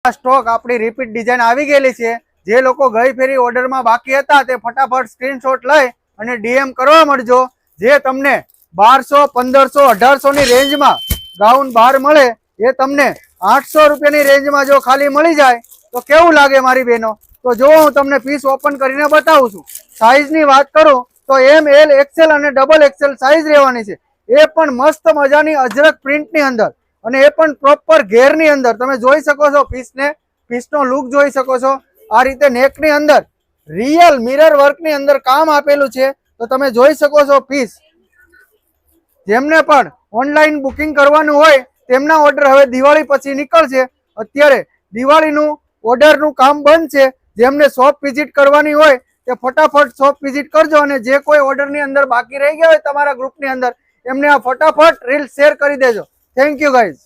Stock આપણી repeat design આવી ગયેલી છે। જે લોકો ગઈ ફેરી ઓર્ડરમાં બાકી હતા તે ફટાફટ સ્ક્રીનશોટ લઈ અને ડીએમ કરવા મળજો। જે તમને 1200, 1500, 1800 ની રેન્જમાં ગાઉન બહાર મળે એ તમને 800 રૂપિયાની રેન્જમાં જો ખાલી મળી જાય તો કેવું લાગે મારી બહેનો? તો જો હું તમને પીસ ઓપન કરીને બતાવું છું। સાઈઝની વાત કરું તો એમ, એલ, એક્સેલ અને ડબલ એક્સેલ સાઈઝ રહેવાની છે। એ પણ મસ્ત મજાની અજરક પ્રિન્ટની અંદર અને એ પણ પ્રોપર ઘેરની અંદર તમે જોઈ શકો છો। પીસનો લુક જોઈ શકો છો। આ રીતે નેકની અંદર રિયલ મિરર વર્કની અંદર કામ આપેલું છે તો તમે જોઈ શકો છો પીસ। જેમને પણ ઓનલાઈન બુકિંગ કરવાનું હોય તેમના ઓર્ડર હવે દિવાળી પછી નીકળશે। અત્યારે દિવાળીનું ઓર્ડરનું કામ બંધ છે। જેમને શોપ વિઝિટ કરવાની હોય તે ફટાફટ શોપ વિઝિટ કરજો અને જે કોઈ ઓર્ડરની અંદર બાકી રહી ગયા હોય તમારા ગ્રુપની અંદર એમને આ ફટાફટ રીલ શેર કરી દેજો। Thank you guys.